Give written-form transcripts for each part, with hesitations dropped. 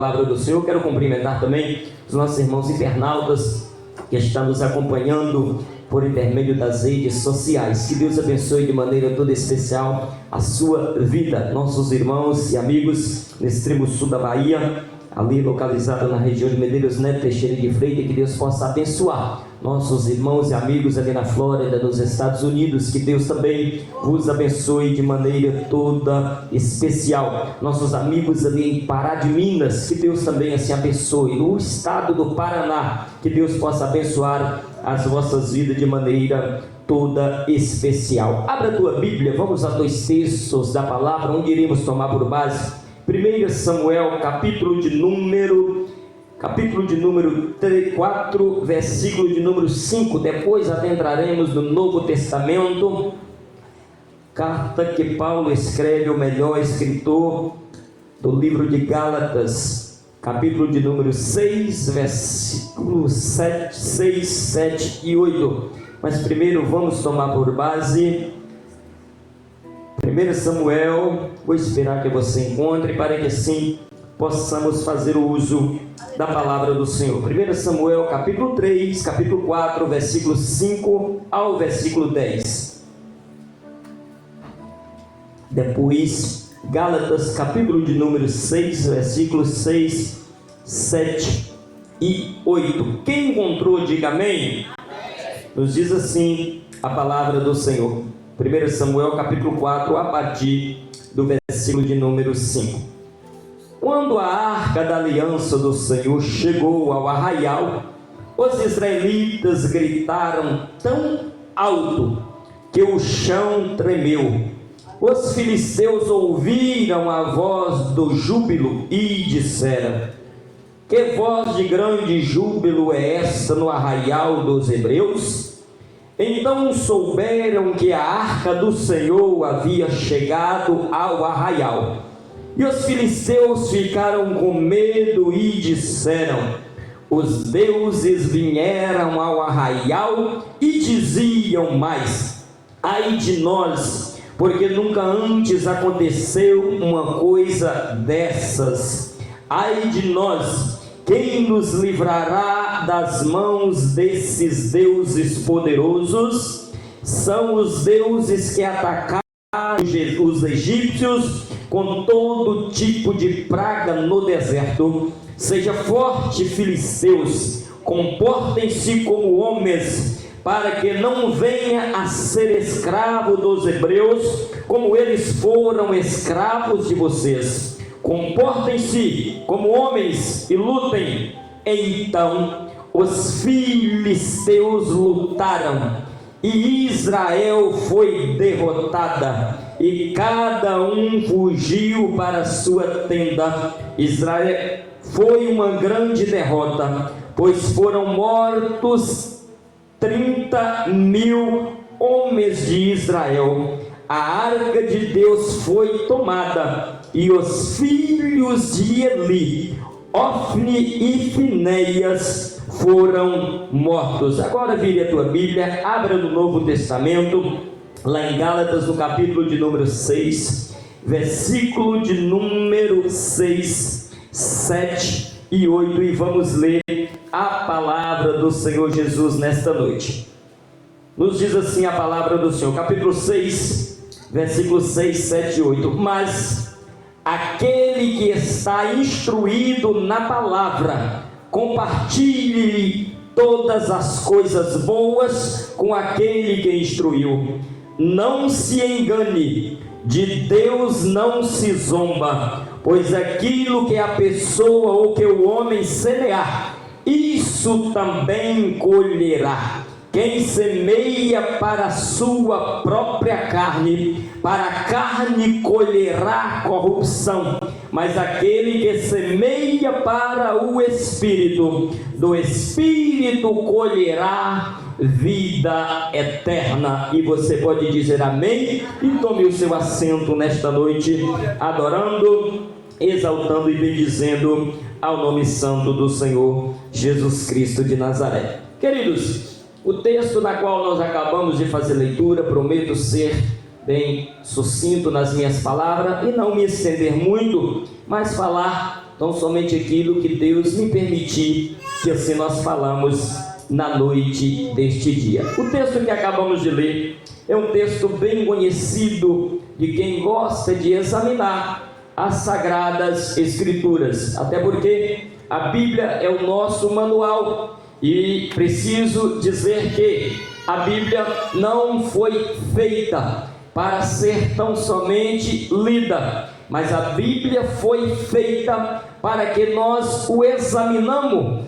Palavra do Senhor. Quero cumprimentar também os nossos irmãos internautas que estão nos acompanhando por intermédio das redes sociais. Que Deus abençoe de maneira toda especial a sua vida. Nossos irmãos e amigos no extremo sul da Bahia, ali localizado na região de Medeiros Neto Teixeira de Freitas, que Deus possa abençoar nossos irmãos e amigos ali na Flórida, nos Estados Unidos. Que Deus também vos abençoe de maneira toda especial. Nossos amigos ali em Pará de Minas, que Deus também assim abençoe. No estado do Paraná, que Deus possa abençoar as vossas vidas de maneira toda especial. Abra a tua Bíblia, vamos a dois textos da palavra, onde iremos tomar por base 1 Samuel, capítulo de número 4, versículo de número 5. Depois adentraremos no Novo Testamento, carta que Paulo escreve, o melhor escritor do livro de Gálatas, capítulo de número 6, versículos 6, 7 e 8. Mas primeiro vamos tomar por base 1 Samuel. Vou esperar que você encontre, para que assim possamos fazer o uso da palavra do Senhor. 1 Samuel capítulo 3, capítulo 4, versículo 5 ao versículo 10. Depois Gálatas capítulo de número 6, versículos 6, 7 e 8. Quem encontrou, diga amém. Nos diz assim a palavra do Senhor. 1 Samuel capítulo 4, a partir do versículo de número 5. Quando a arca da aliança do Senhor chegou ao arraial, os israelitas gritaram tão alto que o chão tremeu. Os filisteus ouviram a voz do júbilo e disseram: que voz de grande júbilo é esta no arraial dos hebreus? Então souberam que a arca do Senhor havia chegado ao arraial. E os filisteus ficaram com medo e disseram: os deuses vieram ao arraial. E diziam mais: ai de nós, porque nunca antes aconteceu uma coisa dessas. Ai de nós, quem nos livrará das mãos desses deuses poderosos? São os deuses que atacaram os egípcios com todo tipo de praga no deserto. Seja forte, filisteus, comportem-se como homens, para que não venha a ser escravo dos hebreus, como eles foram escravos de vocês. Comportem-se como homens e lutem. Então os filisteus lutaram, e Israel foi derrotada, e cada um fugiu para sua tenda. Israel foi uma grande derrota, pois foram mortos 30.000 homens de Israel. A arca de Deus foi tomada, e os filhos de Eli, Ofni e Finéias, foram mortos. Agora vire a tua Bíblia, abra no Novo Testamento, lá em Gálatas, no capítulo de número 6, versículo de número 6, 7 e 8, e vamos ler a palavra do Senhor Jesus nesta noite. Nos diz assim a palavra do Senhor, capítulo 6, versículos 6, 7 e 8. Mas aquele que está instruído na palavra, compartilhe todas as coisas boas com aquele que instruiu. Não se engane, de Deus não se zomba, pois aquilo que a pessoa ou que o homem semear, isso também colherá. Quem semeia para a sua própria carne, para a carne colherá corrupção, mas aquele que semeia para o Espírito, do Espírito colherá vida eterna. E você pode dizer amém, e tome o seu assento nesta noite, adorando, exaltando e bendizendo ao nome santo do Senhor Jesus Cristo de Nazaré. Queridos, o texto da qual nós acabamos de fazer leitura, prometo ser bem sucinto nas minhas palavras e não me estender muito, mas falar Então somente aquilo que Deus me permitir, que assim nós falamos na noite deste dia. O texto que acabamos de ler é um texto bem conhecido de quem gosta de examinar as Sagradas Escrituras, até porque a Bíblia é o nosso manual, e preciso dizer que a Bíblia não foi feita para ser tão somente lida, mas a Bíblia foi feita para que nós o examinamos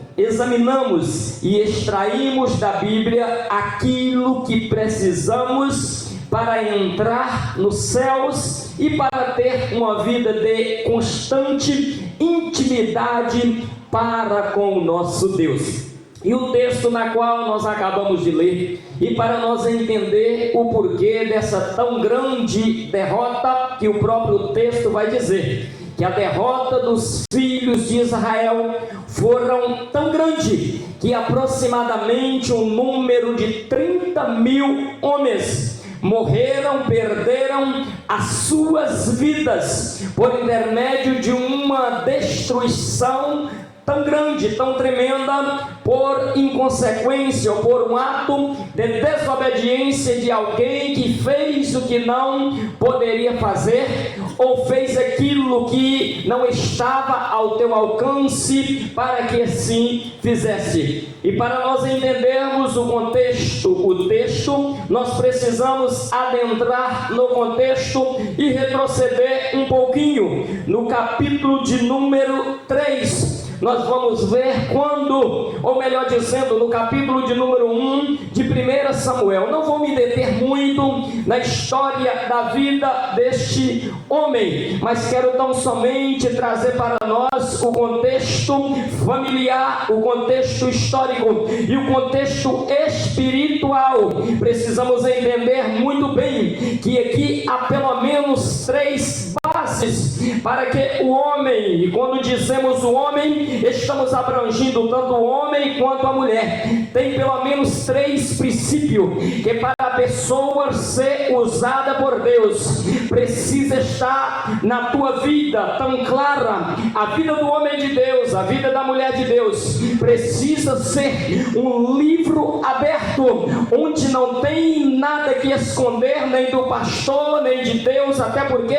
e extraímos da Bíblia aquilo que precisamos para entrar nos céus e para ter uma vida de constante intimidade para com o nosso Deus. E o texto na qual nós acabamos de ler, e para nós entender o porquê dessa tão grande derrota, que o próprio texto vai dizer, que a derrota dos filhos de Israel foram tão grande, que aproximadamente um número de 30.000 homens morreram, perderam as suas vidas, por intermédio de uma destruição tão grande, tão tremenda, por inconsequência ou por um ato de desobediência de alguém que fez o que não poderia fazer, ou fez aquilo que não estava ao teu alcance para que assim fizesse. E para nós entendermos o texto, nós precisamos adentrar no contexto e retroceder um pouquinho no capítulo de número 3. Nós vamos ver quando, ou melhor dizendo, no capítulo de número 1 de 1 Samuel. Não vou me deter muito na história da vida deste homem, mas quero tão somente trazer para nós o contexto familiar, o contexto histórico e o contexto espiritual. Precisamos entender muito bem que aqui há pelo menos 3 bases para que o homem, e quando dizemos o homem, estamos abrangindo tanto o homem quanto a mulher. Tem pelo menos 3 princípios que para a pessoa ser usada por Deus precisa estar na tua vida tão clara. A vida do homem de Deus, a vida da mulher de Deus precisa ser um livro aberto, onde não tem nada que esconder, nem do pastor, nem de Deus, até porque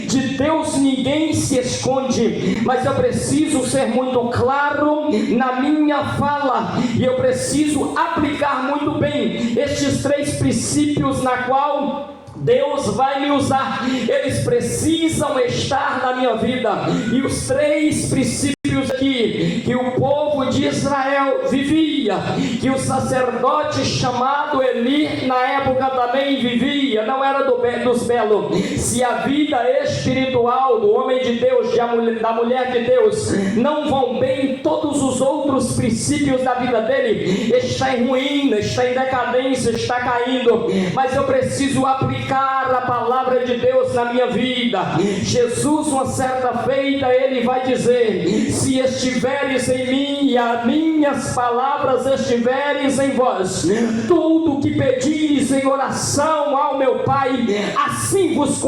de Deus ninguém se esconde. Mas eu preciso ser muito claro na minha fala, e eu preciso aplicar muito bem estes 3 princípios na qual Deus vai me usar. Eles precisam estar na minha vida. E os 3 princípios aqui que o povo de Israel vivia, que o sacerdote chamado Eli na época também vivia, não era dos belos. Se a vida espiritual do homem de Deus, da mulher de Deus, não vão bem, todos os outros princípios da vida dele está em ruína, está em decadência, está caindo. Mas eu preciso aplicar a palavra de Deus na minha vida. Jesus, uma certa feita, ele vai dizer: se estiveres em mim e as minhas palavras estiveres em vós, tudo que pedires em oração ao meu Pai, assim vos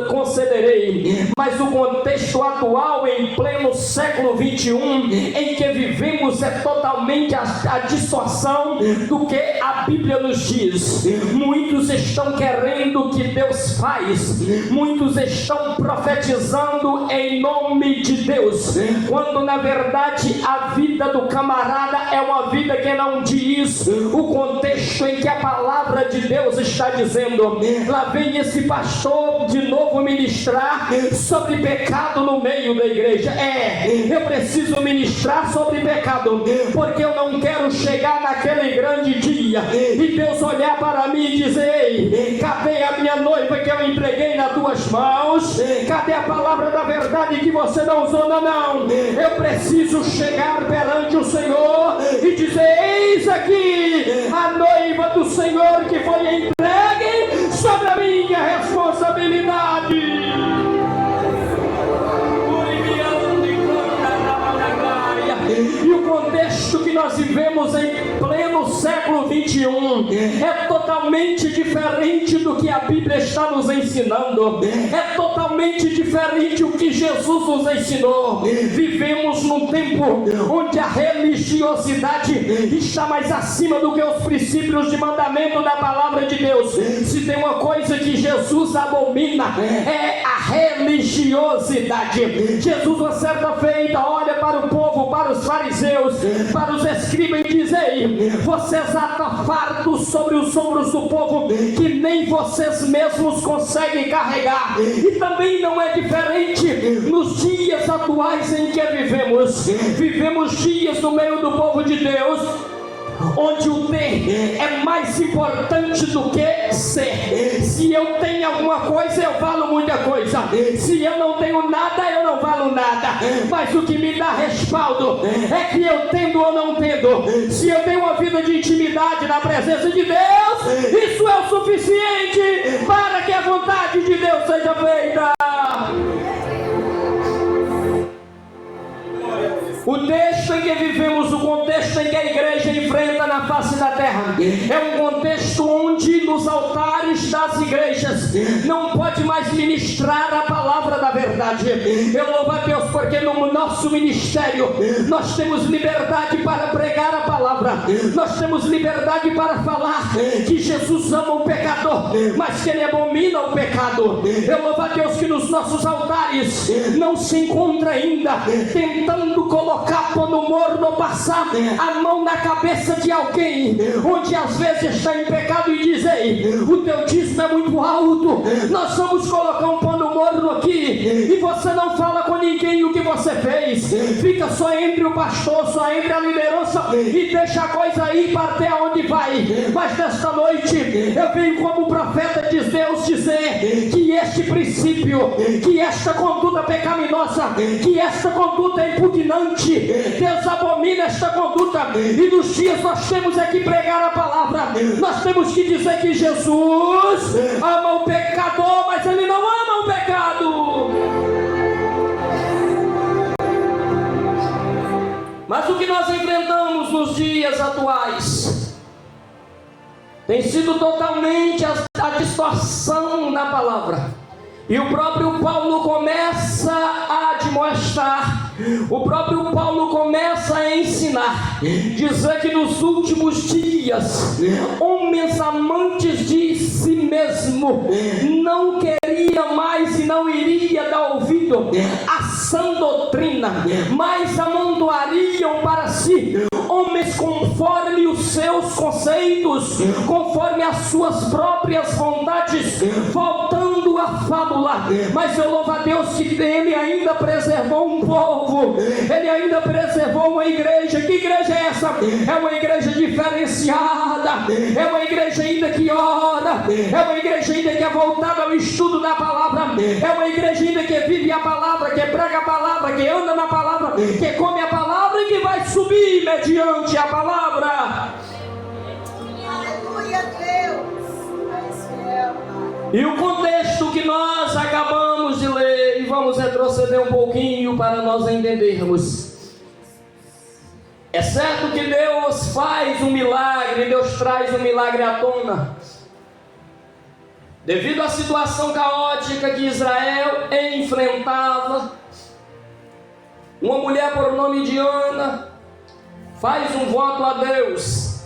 concederei. Mas o contexto atual, em pleno século 21, em que vivemos, é totalmente a distorção do que a Bíblia nos diz. Muitos estão querendo que Deus faz, muitos estão profetizando em nome de Deus, quando na verdade a vida do camarada é uma vida que não diz o contexto em que a palavra de Deus está dizendo. Lá vem esse pastor de novo ministrar sobre pecado no meio da igreja. Eu preciso ministrar sobre pecado, porque eu não quero chegar naquele grande dia e Deus olhar para mim e dizer: ei, cadê a minha noiva que eu entreguei nas tuas mãos? Cadê a palavra da verdade que você não usou? Não. Eu preciso chegar perante o Senhor e dizer: eis aqui a noiva do Senhor que foi entregue sobre a minha responsabilidade. E o contexto que nós vivemos em pleno pleno século 21 é totalmente diferente do que a Bíblia está nos ensinando, é totalmente diferente o que Jesus nos ensinou. Vivemos num tempo onde a religiosidade está mais acima do que os princípios de mandamento da palavra de Deus. Se tem uma coisa que Jesus abomina, é a religiosidade. Jesus, uma certa feita, olha para o povo, para os fariseus, para os escribas e diz: ei, vocês atam fardos sobre os ombros do povo que nem vocês mesmos conseguem carregar. E também não é diferente nos dias atuais em que vivemos. Vivemos dias no meio do povo de Deus onde o ter é mais importante do que ser. Se eu tenho alguma coisa, eu valo muita coisa. Se eu não tenho nada, eu não valo nada. Mas o que me dá respaldo é que eu tendo ou não tendo, se eu tenho uma vida de intimidade na presença de Deus, isso é o suficiente para que a vontade de Deus seja feita. O texto em que vivemos, o contexto em que a igreja enfrenta na face da terra, é um contexto onde nos altares das igrejas não pode mais ministrar a palavra da verdade. Eu louvo a Deus porque no nosso ministério nós temos liberdade para pregar a palavra, nós temos liberdade para falar que Jesus ama o pecador, mas que Ele abomina o pecado. Eu louvo a Deus que nos nossos altares não se encontra ainda tentando colocar quando morno passar a mão na cabeça de alguém, onde às vezes está em pecado e diz: ei, o teu dízimo é muito alto, nós vamos colocar um pano morno aqui, e você não fala com ninguém o que você fez, fica só entre o pastor, só entre a liderança, e deixa a coisa ir para até onde vai. Mas nesta noite eu venho como profeta de Deus dizer que este princípio, que esta conduta pecaminosa, que esta conduta impugnante, Deus abomina esta conduta. E nos dias nós temos é que pregar a palavra, nós temos que dizer que Jesus ama o pecador, mas Ele não ama o pecado. Mas o que nós enfrentamos nos dias atuais tem sido totalmente a distorção na palavra. E o próprio Paulo começa a admoestar, o próprio Paulo começa a ensinar, dizer que nos últimos dias, homens amantes de si mesmo, não queria mais e não iria dar ouvido à sã doutrina, mas amontoariam para si homens conforme os seus conceitos, conforme as suas próprias vontades, voltando à fábula. Mas eu louvo a Deus que Ele ainda preservou um povo, Ele ainda preservou uma igreja. Que igreja é essa? É uma igreja diferenciada, é uma igreja ainda que ora, é uma igreja ainda que é voltada ao estudo da palavra, é uma igreja ainda que vive a palavra, que prega a palavra, que anda na palavra, que come a palavra e que vai subir mediante a palavra. Aleluia, Deus. E o contexto que nós acabamos de ler, e vamos retroceder um pouquinho para nós entendermos. É certo que Deus faz um milagre, Deus traz um milagre à tona, devido à situação caótica que Israel enfrentava. Uma mulher por nome de Ana faz um voto a Deus,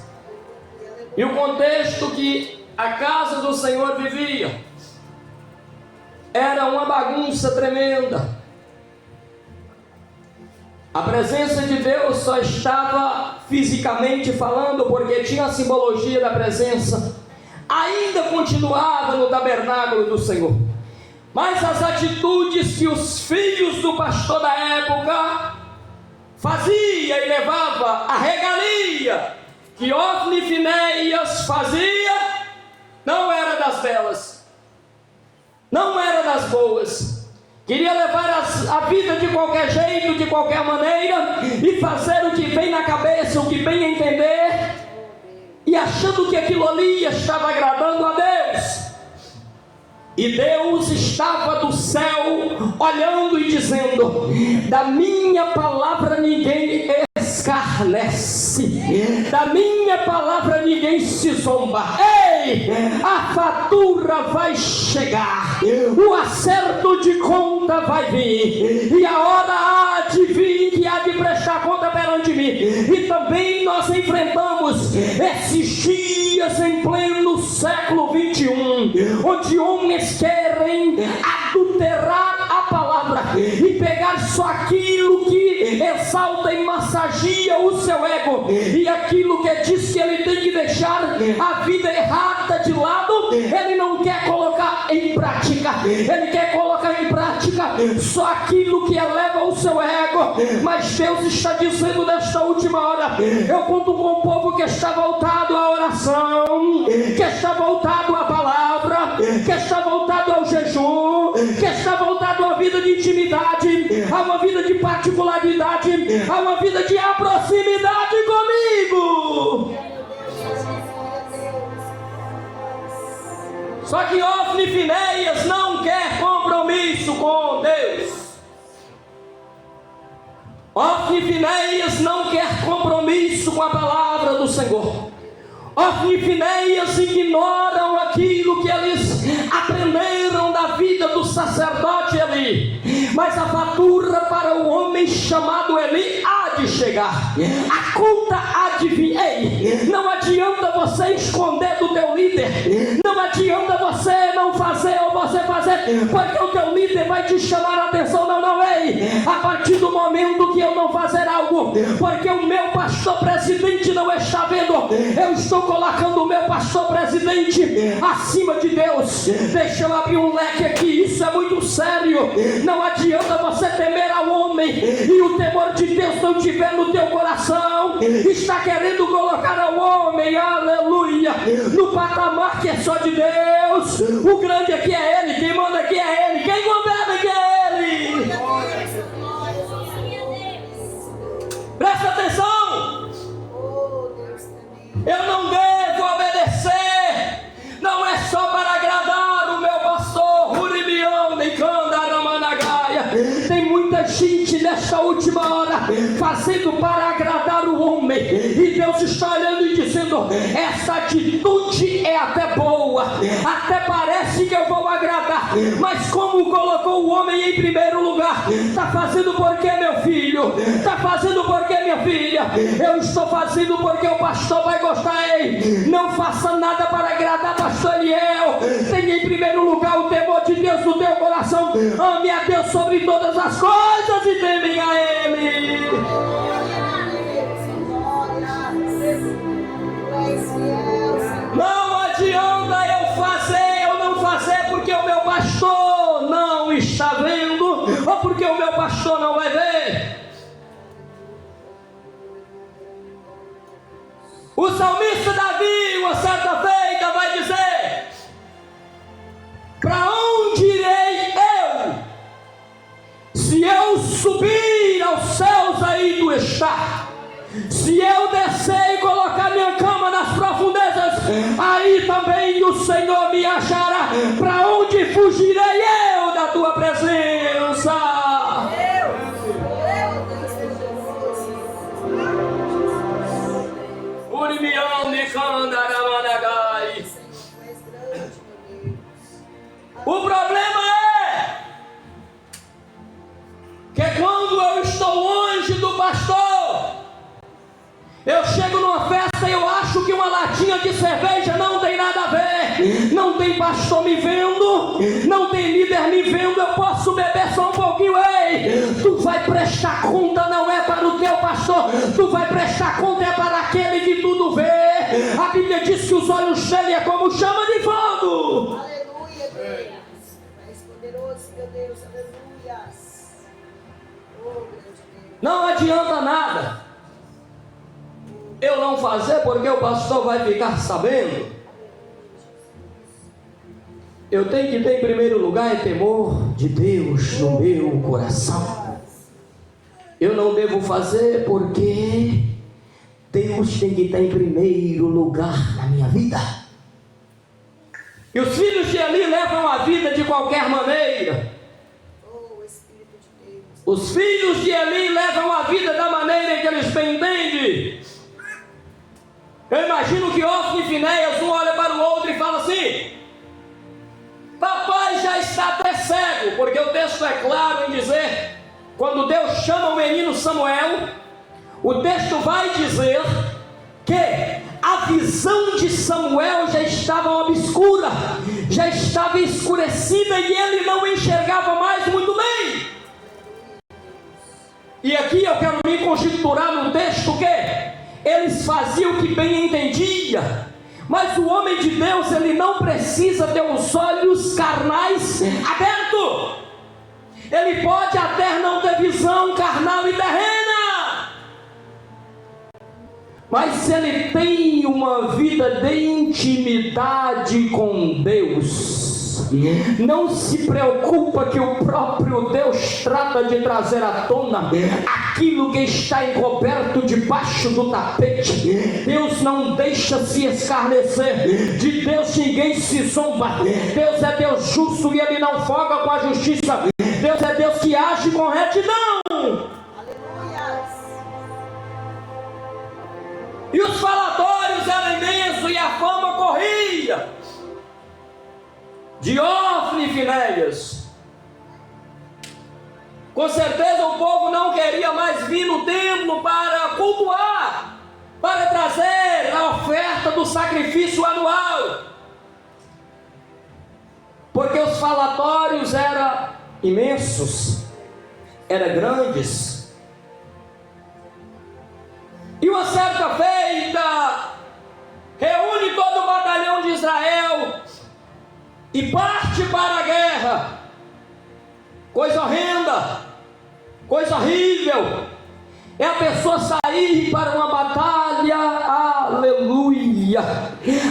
e o contexto que a casa do Senhor vivia era uma bagunça tremenda. A presença de Deus só estava fisicamente falando, porque tinha a simbologia da presença, ainda continuava no tabernáculo do Senhor. Mas as atitudes que os filhos do pastor da época fazia e levava, a regalia que Ofni e Finéias fazia, não era das belas, não era das boas. Queria levar a vida de qualquer jeito, de qualquer maneira, e fazer o que vem na cabeça, o que bem entender, e achando que aquilo ali estava agradando a Deus. E Deus estava do céu olhando e dizendo: da minha palavra ninguém escarnece. zomba-se. Da minha palavra ninguém se zomba. Ei, a fatura vai chegar, o acerto de conta vai vir, e a hora há de vir que há de prestar conta perante mim. E também nós enfrentamos esses dias em pleno século 21, onde homens querem adulterar a palavra e pegar só aquilo que exalta e massageia o seu ego, e aquilo que diz que ele tem que deixar a vida errada de lado, ele não quer colocar em prática. Ele quer colocar em prática só aquilo que eleva o seu ego. Mas Deus está dizendo nesta última hora: eu conto com um povo que está voltado à oração, que está voltado à palavra, que está voltado ao jejum, que está voltado a uma vida de intimidade, a uma vida de particularidade, a uma vida de proximidade comigo. Só que Ofni e Finéias não quer compromisso com Deus. Ofni e Finéias não quer compromisso com a palavra do Senhor. Ofni e Finéias ignoram aquilo que eles aprenderam da vida do sacerdote Eli. Mas a fatura para o homem chamado Eli há de chegar. A conta há de vir. Ei, não adianta você esconder do teu líder. Não adianta você não fazer ou você fazer, porque o teu líder vai te chamar a atenção. Não, ei, a partir do momento que eu não fazer algo, porque o meu pastor presidente não está vendo, eu estou colocando o meu pastor presidente acima de Deus. Deixa eu abrir um leque aqui, isso é muito sério. Não adianta você temer ao homem e o temor de Deus não estiver no teu coração. Está querendo colocar ao homem, aleluia, no patamar que é só de Deus. O grande aqui é Ele, quem manda aqui é Ele, quem governa aqui é Ele. Presta atenção. Eu não devo obedecer, não é só para agradar o meu pastor Urimião e Candaramanagaia. Tem muita gente nesta última hora fazendo para agradar o homem, e Deus está olhando e dizendo: essa atitude é até boa, até parece que eu vou agradar, mas como colocou o homem em primeiro lugar, está fazendo porque meu filho, está fazendo porque minha filha, eu estou fazendo porque o pastor vai gostar. Ei, não faça nada para agradar pastor Eliel. Tenha em primeiro lugar o temor de Deus no teu coração. Ame a Deus sobre todas as coisas e temem a Ele. Não adianta eu não fazer porque o meu pastor não está vendo, ou porque o meu pastor não vai ver. O salmista Davi, uma certa feita, vai dizer: para onde irei eu? Se eu subir aos céus, aí tu está. Se eu descer e colocar minha cama nas profundezas, aí também o Senhor me achará. Para onde fugirei eu da tua presença? O problema é que quando eu estou longe do pastor, eu chego numa festa e eu acho que uma latinha de cerveja não tem nada a ver. Não tem pastor me vendo, não tem líder me vendo, eu posso beber só um pouquinho. Ei, tu vai prestar conta, não é para o teu pastor, tu vai prestar conta é para aquele que tudo vê. A Bíblia diz que os olhos dele é como chama de fogo. Aleluia, Deus. És poderoso, meu Deus, aleluia. Oh, grande Deus. Não adianta nada eu não fazer porque o pastor vai ficar sabendo. Eu tenho que ter em primeiro lugar temor de Deus no meu coração. Eu não devo fazer porque Deus tem que estar em primeiro lugar na minha vida. E os filhos de Eli levam a vida de qualquer maneira. Oh, Espírito de Deus. Os filhos de Eli levam a vida da maneira que eles bem entendem. Eu imagino que Ofni e Finéias, um olha para o outro e fala assim: papai já está até cego, porque o texto é claro em dizer, quando Deus chama o menino Samuel, o texto vai dizer que a visão de Samuel já estava obscura, já estava escurecida e ele não enxergava mais muito bem. E aqui eu quero me conjecturar no texto que eles faziam o que bem entendia, mas o homem de Deus, ele não precisa ter os olhos carnais abertos. Ele pode até não ter visão carnal e terrena, mas se ele tem uma vida de intimidade com Deus, não se preocupa que o próprio Deus trata de trazer à tona aquilo que está encoberto debaixo do tapete. Deus não deixa se escarnecer, de Deus ninguém se zomba. Deus é Deus justo e Ele não folga com a justiça. Deus é Deus que age com retidão. E os falatórios eram imensos e a fama corria de Ofni e Finéias. Com certeza o povo não queria mais vir no templo para cultuar, para trazer a oferta do sacrifício anual, porque os falatórios eram imensos, eram grandes. E uma certa feita, reúne todo o batalhão de Israel e parte para a guerra. Coisa horrenda, coisa horrível, é a pessoa sair para uma batalha, aleluia,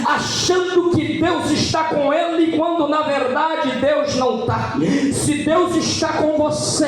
achando que Deus está com ele, quando na verdade Deus não está. Se Deus está com você,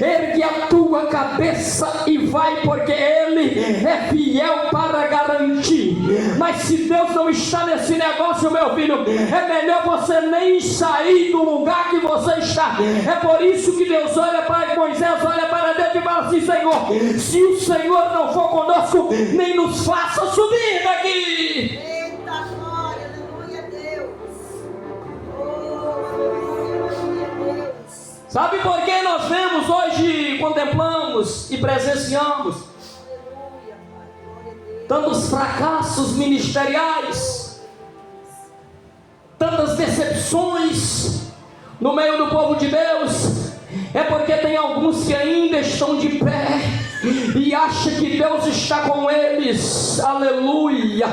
ergue a tua cabeça e vai, porque Ele é fiel para garantir. Mas se Deus não está nesse negócio, meu filho, é melhor você nem sair do lugar que você está. É por isso que Deus olha para Moisés, olha para Deus e fala assim: Senhor, se o Senhor não for conosco, nem nos faça subir daqui. Eita glória, aleluia Deus. Oh, aleluia Deus. Sabe por que nós vemos hoje, contemplamos e presenciamos Aleluia, Pai, glória a Deus. tantos fracassos ministeriais, tantas decepções no meio do povo de Deus? É porque tem alguns que ainda estão de pé e acham que Deus está com eles, aleluia,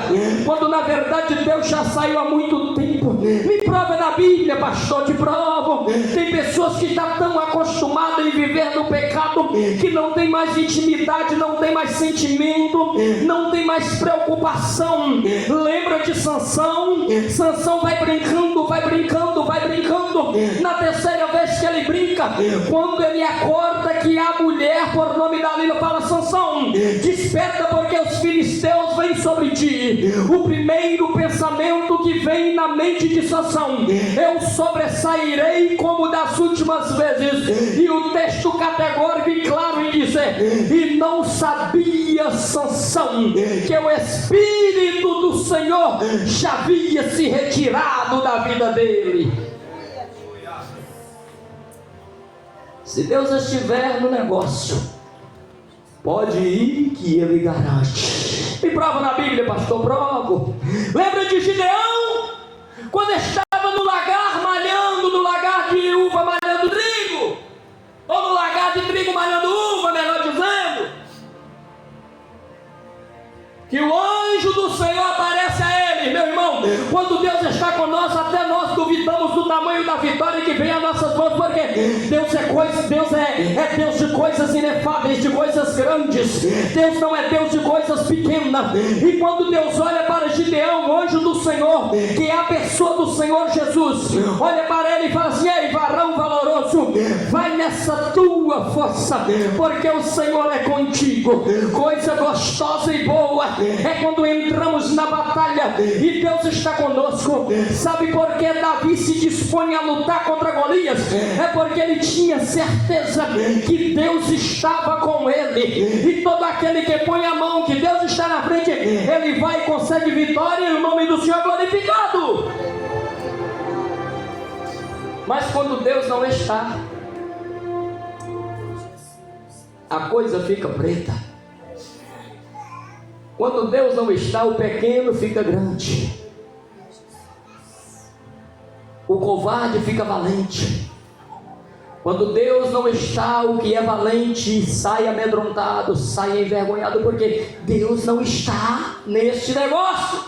quando na verdade Deus já saiu há muito tempo. Me prova na Bíblia, pastor, te provo. Tem pessoas que já estão acostumadas em viver no pecado, que não tem mais intimidade, não tem mais sentimento, não tem mais preocupação. Lembra de Sansão? Sansão vai brincando, vai brincando, vai brincando. Na terceira vez que ele brinca, quando ele acorda que a mulher, por nome da Dalila, fala: Sansão, desperta, porque os filisteus vêm sobre ti. O primeiro pensamento que vem na mente de Sansão: eu sobressairei como das últimas vezes. E o texto categórico e claro em dizer: e não sabia Sansão que o Espírito do Senhor já havia se retirado da vida dele. Se Deus estiver no negócio, pode ir que Ele garante. Me prova na Bíblia, pastor, provo. Lembra de Gideão? Quando estava no lagar malhando, no lagar de uva malhando trigo, ou no lagar de trigo malhando uva, melhor dizendo, que o anjo do Senhor aparece a ele. Meu irmão, quando Deus está conosco, até nós duvidamos do tamanho da vitória que vem às nossas mãos, porque Deus é Deus de coisas inefáveis, de coisas grandes. Deus não é Deus de coisas pequenas. E quando Deus olha para Gideão, o anjo do Senhor, que é a pessoa do Senhor Jesus, olha para ele e fala assim: ei, varão valoroso, vai nessa tua força, porque o Senhor é contigo. Coisa gostosa e boa é quando entramos na batalha e Deus está conosco. Sabe por que Davi se dispõe a lutar contra Golias? É porque ele tinha certeza que Deus estava com ele. E todo aquele que põe a mão, que Deus está na frente, ele que vai e consegue vitória e o nome do Senhor é glorificado. Mas quando Deus não está, a coisa fica preta. Quando Deus não está, o pequeno fica grande, o covarde fica valente. Quando Deus não está, o que é valente sai amedrontado, sai envergonhado, porque Deus não está neste negócio.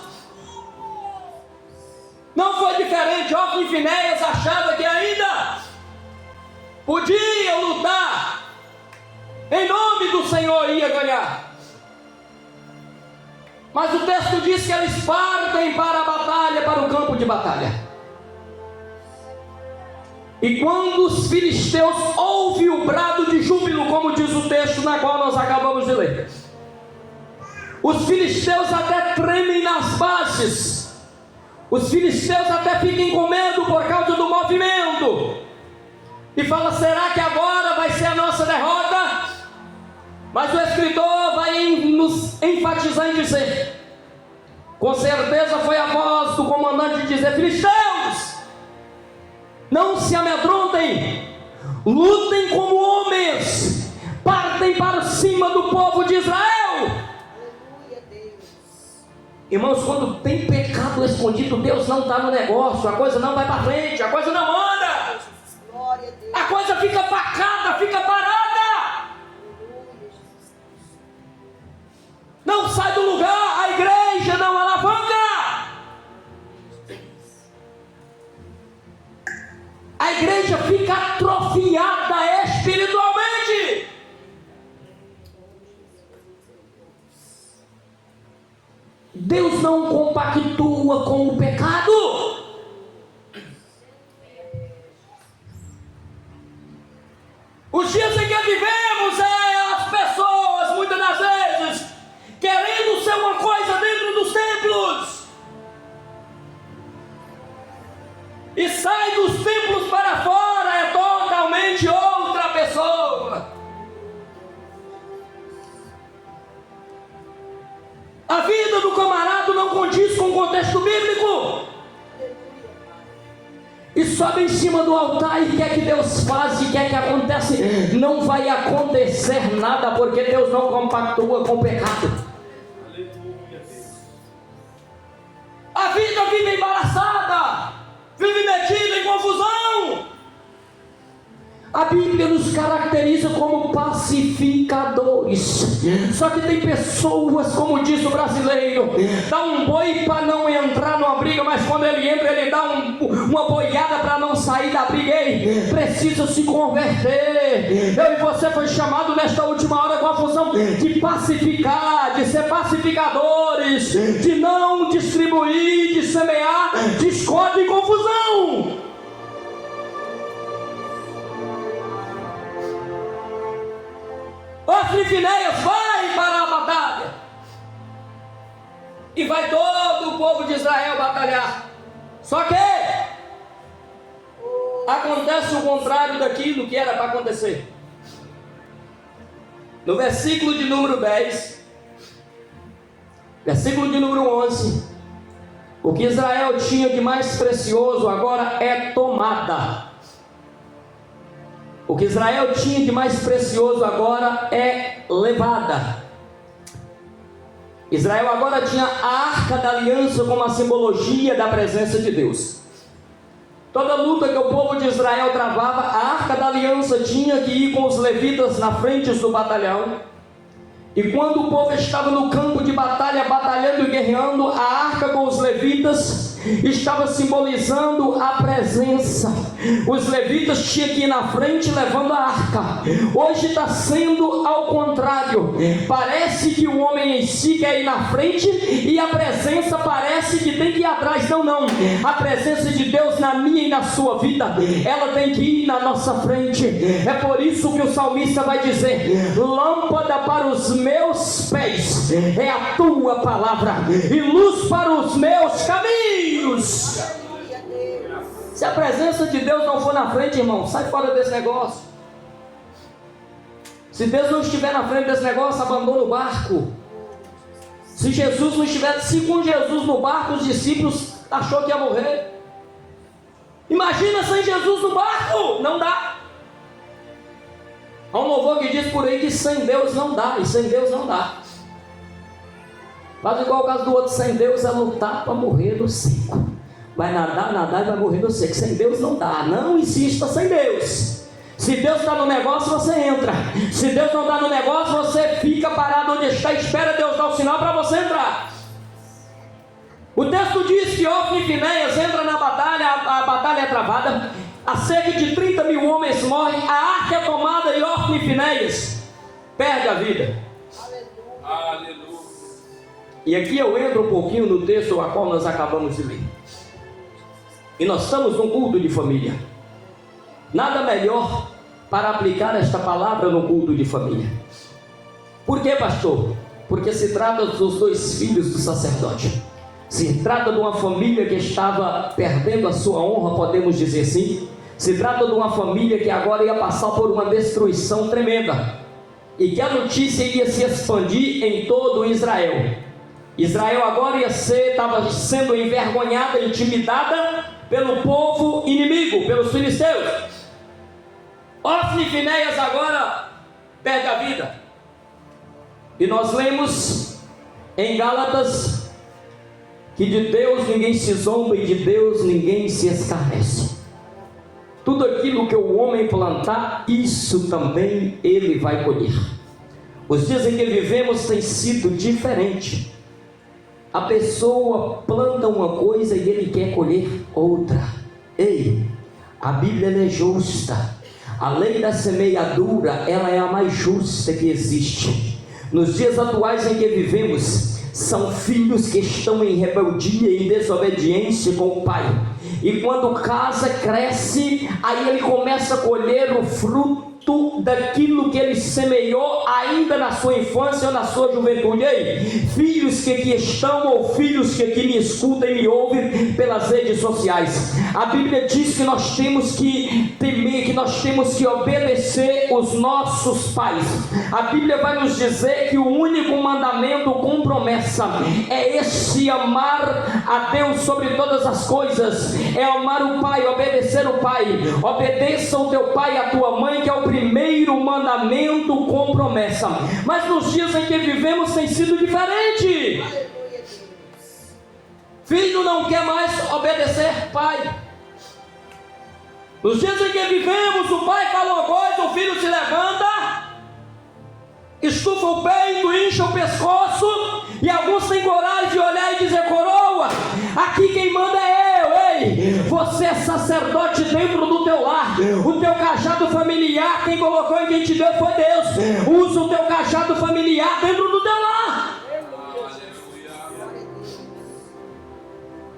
Não foi diferente. Ófni e Finéias achavam que ainda podiam lutar, em nome do Senhor ia ganhar. Mas o texto diz que eles partem para a batalha, para o campo de batalha. E quando os filisteus ouvem o brado de júbilo, como diz o texto na qual nós acabamos de ler, os filisteus até tremem nas bases, os filisteus até ficam com medo por causa do movimento, e fala: será que agora vai ser a nossa derrota? Mas o escritor vai nos enfatizar em dizer: com certeza foi a voz do comandante dizer: filisteus, não se amedrontem, lutem como homens, partem para cima do povo de Israel. Aleluia, Deus. Irmãos, quando tem pecado escondido, Deus não está no negócio, a coisa não vai para frente, a coisa não anda, Glória a Deus. a coisa fica pacada, fica parada, Aleluia, Jesus. não sai do lugar, a igreja não alavanca. A igreja fica atrofiada espiritualmente. Deus não compactua com o pecado. Os dias em que vivemos as pessoas, muitas das vezes, querendo ser uma coisa dentro dos templos, e sai dos templos para fora, é totalmente outra pessoa. A vida do camarada não condiz com o contexto bíblico. E sobe em cima do altar e quer que Deus faça e quer que aconteça. Não vai acontecer nada, porque Deus não compactua com o pecado. A vida vive embaraçada, vive metida em confusão. A Bíblia nos caracteriza como pacificadores. Só que tem pessoas, como diz o brasileiro, dá um boi para não entrar numa briga, mas quando ele entra, ele dá uma boiada para não sair da briga. Ei, precisa se converter. Eu e você foi chamado nesta última hora com a função de pacificar, de ser pacificadores, de não distribuir, de semear discórdia e confusão. Ófni e Finéias vai para a batalha, e vai todo o povo de Israel batalhar. Só que acontece o contrário daquilo que era para acontecer. No versículo de número 10, versículo de número 11, o que Israel tinha de mais precioso agora é tomada. O que Israel tinha de mais precioso agora é levada. Israel agora tinha a arca da aliança como a simbologia da presença de Deus. Toda luta que o povo de Israel travava, a arca da aliança tinha que ir com os levitas na frente do batalhão. E quando o povo estava no campo de batalha, batalhando e guerreando, a arca com os levitas estava simbolizando a presença. Os levitas tinham que ir na frente levando a arca. Hoje está sendo ao contrário. Parece que o homem em si quer ir na frente e a presença parece que tem que ir atrás. Não, não. A presença de Deus na minha e na sua vida, ela tem que ir na nossa frente. É por isso que o salmista vai dizer: lâmpada para os meus pés é a tua palavra e luz para os meus caminhos. Se a presença de Deus não for na frente, irmão, sai fora desse negócio. Se Deus não estiver na frente desse negócio, abandona o barco. Se Jesus não estivesse com Jesus no barco, os discípulos achou que ia morrer. Imagina sem Jesus no barco, não dá. Há um louvor que diz por aí que sem Deus não dá, e sem Deus não dá. Faz igual o caso do outro, sem Deus é lutar para morrer no seco. Vai nadar e vai morrer no seco. Sem Deus não dá, não insista sem Deus. Se Deus está no negócio, você entra. Se Deus não está no negócio, você fica parado onde está, espera Deus dar o sinal para você entrar. O texto diz que Ofni e Finéias entram na batalha, a batalha é travada, a cerca de 30 mil homens morrem, a arca é tomada e Ofni e Finéias perde a vida. Aleluia. E aqui eu entro um pouquinho no texto a qual nós acabamos de ler. E nós estamos num culto de família. Nada melhor para aplicar esta palavra no culto de família. Por quê, pastor? Porque se trata dos dois filhos do sacerdote. Se trata de uma família que estava perdendo a sua honra, podemos dizer assim. Se trata de uma família que agora ia passar por uma destruição tremenda. E que a notícia ia se expandir em todo Israel. Israel agora estava sendo envergonhada, intimidada pelo povo inimigo, pelos filisteus. Ofni e Finéias agora perde a vida. E nós lemos em Gálatas que de Deus ninguém se zomba e de Deus ninguém se escarnece. Tudo aquilo que o homem plantar, isso também ele vai colher. Os dias em que vivemos têm sido diferente. A pessoa planta uma coisa e ele quer colher outra. Ei, a Bíblia é justa. A lei da semeadura, ela é a mais justa que existe. Nos dias atuais em que vivemos, são filhos que estão em rebeldia e desobediência com o pai. E quando casa, cresce, aí ele começa a colher o fruto daquilo que ele semeou ainda na sua infância ou na sua juventude. Ei, filhos que aqui estão ou filhos que aqui me escutam e me ouvem pelas redes sociais, a Bíblia diz que nós temos que temer, que nós temos que obedecer os nossos pais. A Bíblia vai nos dizer que o único mandamento com promessa é esse: amar a Deus sobre todas as coisas, é amar o pai, obedecer o pai. Obedeça o teu pai e a tua mãe, que é o primeiro mandamento com promessa. Mas nos dias em que vivemos tem sido diferente. Filho não quer mais obedecer pai. Nos dias em que vivemos, o pai fala uma coisa, o filho se levanta, estufa o peito, incha o pescoço, e alguns têm coragem de olhar e dizer: coroa, aqui quem manda é eu. Ei, você é sacerdote dentro do teu lar. O teu cajado familiar, quem colocou e quem te deu foi Deus. Usa o teu cajado familiar dentro do teu lar.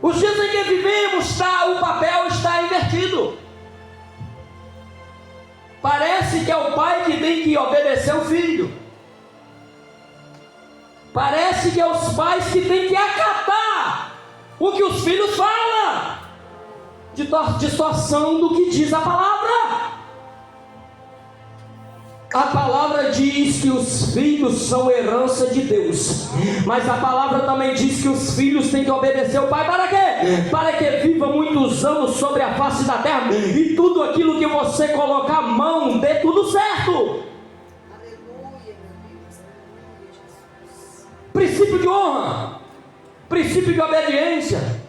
Os dias em que vivemos, o papel está invertido. Parece que é o pai que tem que obedecer o filho. Parece que é os pais que têm que acatar o que os filhos falam, de distorção do que diz a palavra. A palavra diz que os filhos são herança de Deus, mas a palavra também diz que os filhos têm que obedecer o pai. Para quê? Para que viva muitos anos sobre a face da terra, e tudo aquilo que você colocar a mão dê tudo certo. Princípio de honra, princípio de obediência,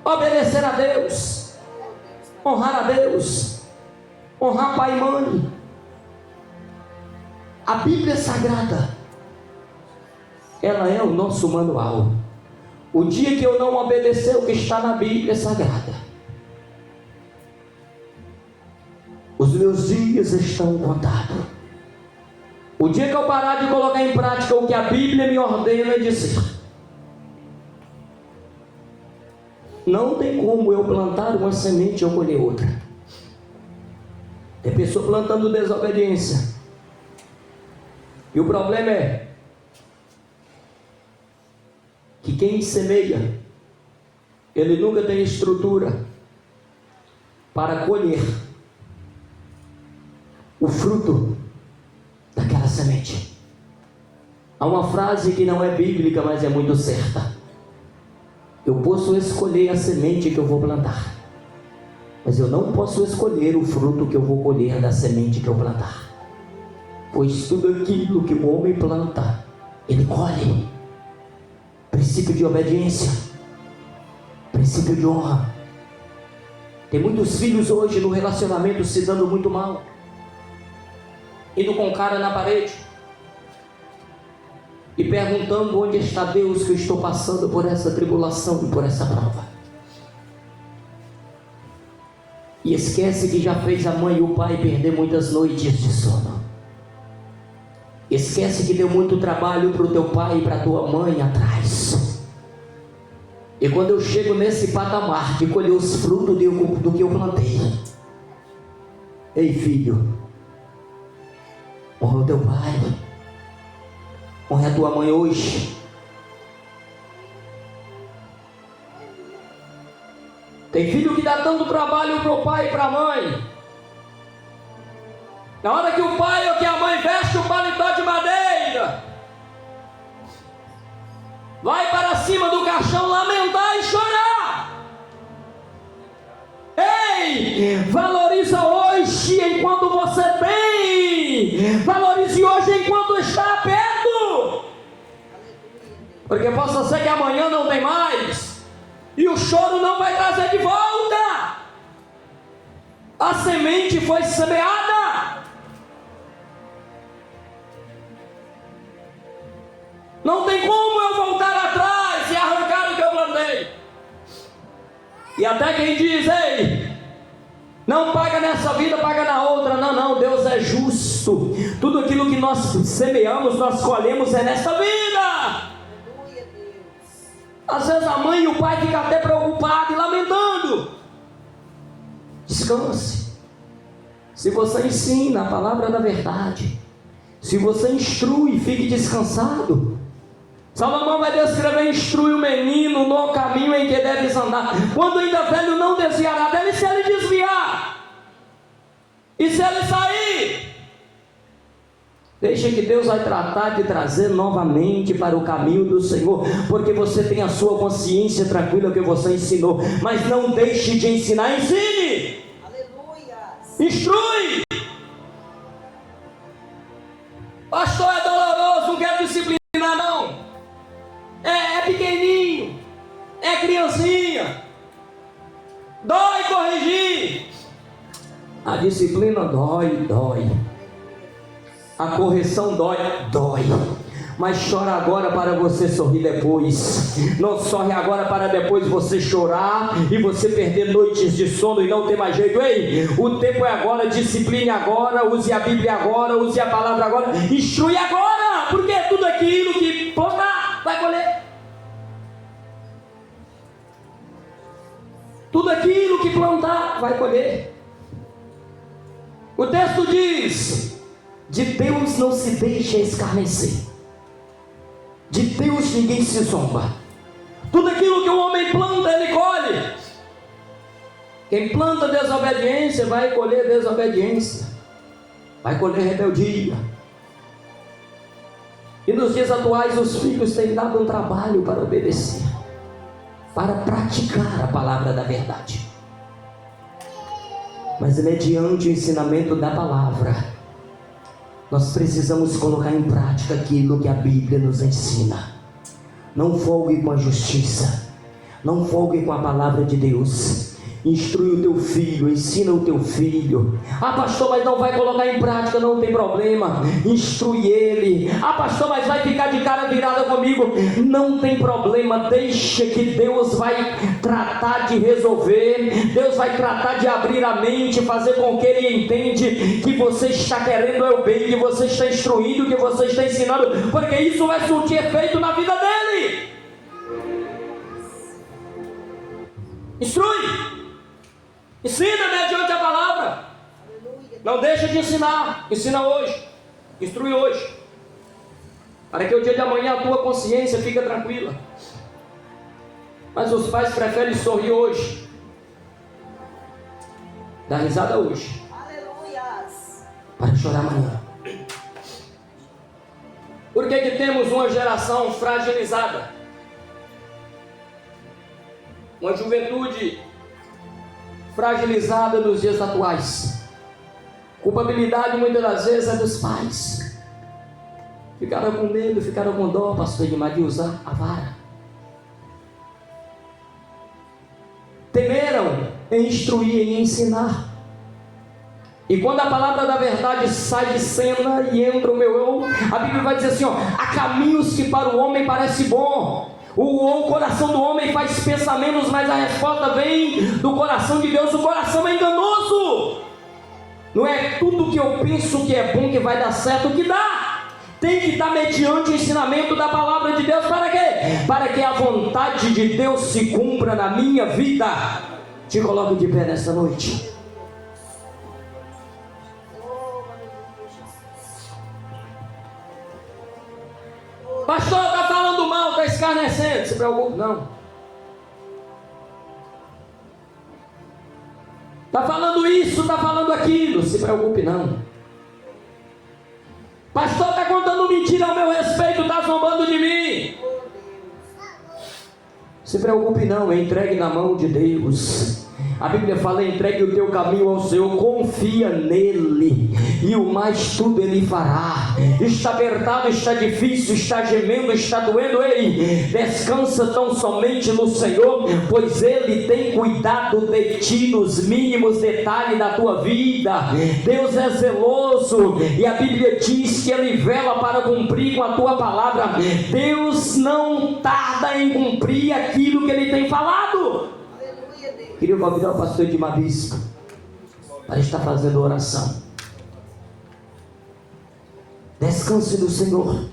obedecer a Deus, honrar a Deus, honrar pai e mãe. A Bíblia Sagrada, ela é o nosso manual. O dia que eu não obedecer o que está na Bíblia Sagrada, os meus dias estão contados. O dia que eu parar de colocar em prática o que a Bíblia me ordena dizer, não tem como eu plantar uma semente e eu colher outra. Tem pessoa plantando desobediência. E o problema é que quem semeia, ele nunca tem estrutura para colher o fruto daquela semente. Há uma frase que não é bíblica, mas é muito certa. Eu posso escolher a semente que eu vou plantar, mas eu não posso escolher o fruto que eu vou colher da semente que eu plantar. Pois tudo aquilo que o homem planta, ele colhe. Princípio de obediência, princípio de honra. Tem muitos filhos hoje no relacionamento se dando muito mal, indo com cara na parede e perguntando: onde está Deus que eu estou passando por essa tribulação e por essa prova? E esquece que já fez a mãe e o pai perder muitas noites de sono. Esquece que deu muito trabalho para o teu pai e para a tua mãe atrás. E quando eu chego nesse patamar de colher os frutos do que eu plantei, ei filho, honra o teu pai, honra a tua mãe hoje. Tem filho que dá tanto trabalho para o pai e para a mãe. Na hora que o pai ou que a mãe veste o paletó de madeira, vai para cima do caixão lamentar e chorar. Ei, valoriza hoje enquanto você tem. Valorize hoje enquanto está perto. Porque possa ser que amanhã não tem mais, e o choro não vai trazer de volta. A semente foi semeada. Não tem como eu voltar atrás e arrancar o que eu plantei. E até quem diz: ei, não paga nessa vida, paga na outra. Não, não, Deus é justo. Tudo aquilo que nós semeamos, nós colhemos é nessa vida. Às vezes a mãe e o pai ficam até preocupados e lamentando. Descanse. Se você ensina a palavra da verdade, se você instrui, fique descansado. Salomão vai descrever: instrui o menino no caminho em que deves andar. Quando ainda velho, não desviará dele. Se ele desviar, e se ele sair, deixa que Deus vai tratar de trazer novamente para o caminho do Senhor, porque você tem a sua consciência tranquila que você ensinou. Mas não deixe de ensinar, ensine. Aleluia. Instrui. Pastor, é doloroso, não quero disciplinar não. É pequenininho, é criancinha, dói corrigir. A disciplina dói. A correção dói. Mas chora agora para você sorrir depois. Não sorre agora para depois você chorar e você perder noites de sono e não ter mais jeito. Ei, o tempo é agora. Discipline agora, use a Bíblia agora, use a palavra agora, instrui agora, porque tudo aquilo que plantar vai colher. Tudo aquilo que plantar vai colher. O texto diz: de Deus não se deixa escarnecer, de Deus ninguém se zomba. Tudo aquilo que o homem planta, ele colhe. Quem planta desobediência vai colher desobediência, vai colher rebeldia. E nos dias atuais os filhos têm dado um trabalho para obedecer, para praticar a palavra da verdade. Mas mediante o ensinamento da palavra, nós precisamos colocar em prática aquilo que a Bíblia nos ensina. Não folgue com a justiça, não folgue com a palavra de Deus. Instrui o teu filho, ensina o teu filho. Ah, pastor, mas não vai colocar em prática, não tem problema. Instrui ele. Ah, pastor, mas vai ficar de cara virada comigo. Não tem problema, deixa que Deus vai tratar de resolver. Deus vai tratar de abrir a mente, fazer com que ele entende que você está querendo é o bem, que você está instruindo, que você está ensinando, porque isso vai surtir efeito na vida dele. Instrui. Ensina mediante a palavra. Não deixa de ensinar. Ensina hoje. Instrui hoje, para que o dia de amanhã a tua consciência fique tranquila. Mas os pais preferem sorrir hoje, dar risada hoje, para chorar amanhã. Por Por que temos uma geração fragilizada? Uma juventude fragilizada nos dias atuais. Culpabilidade muitas das vezes é dos pais. Ficaram com medo, ficaram com dó, pastor Edmar, de usar a vara. Temeram em instruir, em ensinar. E quando a palavra da verdade sai de cena e entra o meu eu, a Bíblia vai dizer assim, ó, há caminhos que para o homem parece bom. O coração do homem faz pensamentos, mas a resposta vem do coração de Deus. O coração é enganoso. Não é tudo que eu penso que é bom que vai dar certo que dá. Tem que estar mediante o ensinamento da palavra de Deus. Para quê? Para que a vontade de Deus se cumpra na minha vida. Te coloco de pé nesta noite. Pastor, está falando mal, está escarnecendo. Se preocupe, não. Está falando isso, está falando aquilo. Se preocupe, não. Pastor, está contando mentira ao meu respeito, está zombando de mim. Se preocupe, não. Entregue na mão de Deus. A Bíblia fala, entregue o teu caminho ao Senhor, confia nele, e o mais tudo ele fará. Está apertado, está difícil, está gemendo, está doendo, ei, descansa tão somente no Senhor, pois ele tem cuidado de ti nos mínimos detalhes da tua vida. Deus é zeloso, e a Bíblia diz que ele vela para cumprir com a tua palavra. Deus não tarda em cumprir aquilo que ele tem falado. Queria convidar o pastor Edmar Bispo para estar fazendo oração. Descanse no Senhor.